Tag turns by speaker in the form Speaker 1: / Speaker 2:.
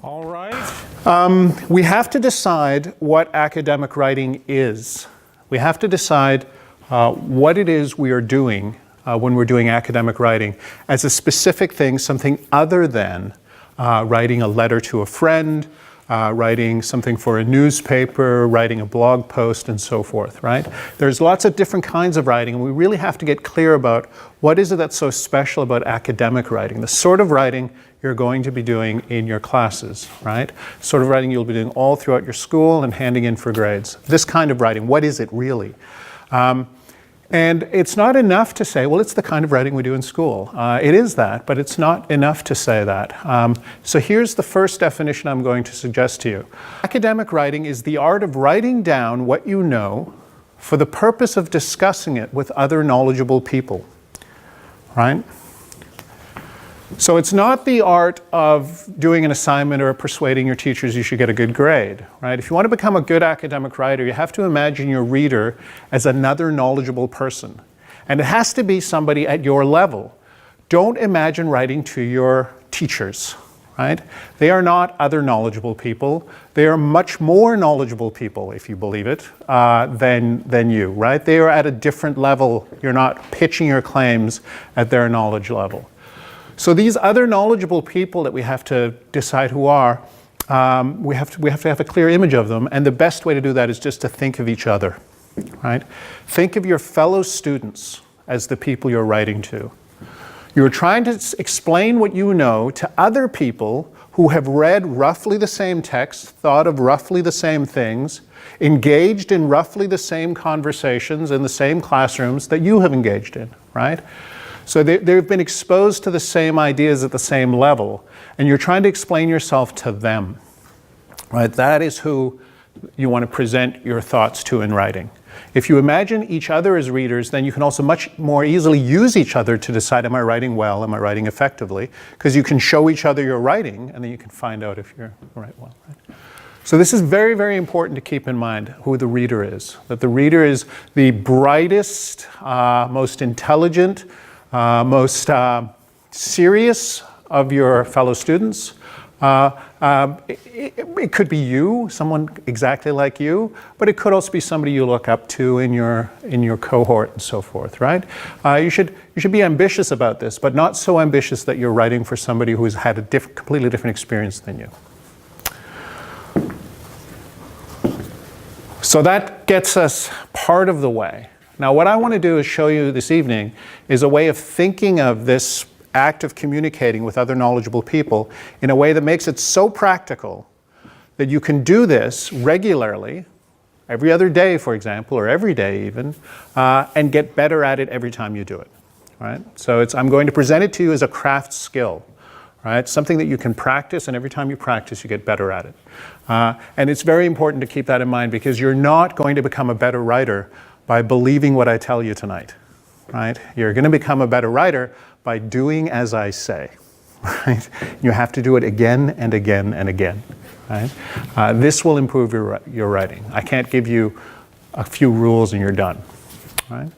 Speaker 1: All right. We have to decide what academic writing is. We have to decide what it is we are doing when we're doing academic writing as a specific thing, something other than writing a letter to a friend, writing something for a newspaper, writing a blog post, and so forth, right? There's lots of different kinds of writing, and we really have to get clear about what is it that's so special about academic writing, the sort of writing you're going to be doing in your classes, right? Sort of writing you'll be doing all throughout your school and handing in for grades. This kind of writing, what is it really? And it's not enough to say, well, it's the kind of writing we do in school. It is that, but it's not enough to say that. So here's the first definition I'm going to suggest to you. Academic writing is the art of writing down what you know for the purpose of discussing it with other knowledgeable people, right? So it's not the art of doing an assignment or persuading your teachers you should get a good grade, right? If you want to become a good academic writer, you have to imagine your reader as another knowledgeable person. And it has to be somebody at your level. Don't imagine writing to your teachers, right? They are not other knowledgeable people. They are much more knowledgeable people, if you believe it, than you, right? They are at a different level. You're not pitching your claims at their knowledge level. So these other knowledgeable people that we have to decide who are, we have to have a clear image of them, and the best way to do that is just to think of each other, right? Think of your fellow students as the people you're writing to. You're trying to explain what you know to other people who have read roughly the same text, thought of roughly the same things, engaged in roughly the same conversations in the same classrooms that you have engaged in, right? So they've been exposed to the same ideas at the same level, and you're trying to explain yourself to them, right? That is who you want to present your thoughts to in writing. If you imagine each other as readers, then you can also much more easily use each other to decide, am I writing well, am I writing effectively? Because you can show each other your writing, and then you can find out if you're writing well, right? So this is very, very important to keep in mind, who the reader is. That the reader is the brightest, most intelligent, most serious of your fellow students. It could be you, someone exactly like you, but it could also be somebody you look up to in your cohort and so forth, right? You should be ambitious about this, but not so ambitious that you're writing for somebody who has had a completely different experience than you. So that gets us part of the way. Now, what I want to do is show you this evening is a way of thinking of this act of communicating with other knowledgeable people in a way that makes it so practical that you can do this regularly, every other day, for example, or every day even, and get better at it every time you do it, right? So I'm going to present it to you as a craft skill, right? Something that you can practice, and every time you practice, you get better at it. And it's very important to keep that in mind, because you're not going to become a better writer by believing what I tell you tonight, right? You're going to become a better writer by doing as I say, right? You have to do it again and again and again, right? This will improve your writing. I can't give you a few rules and you're done, right?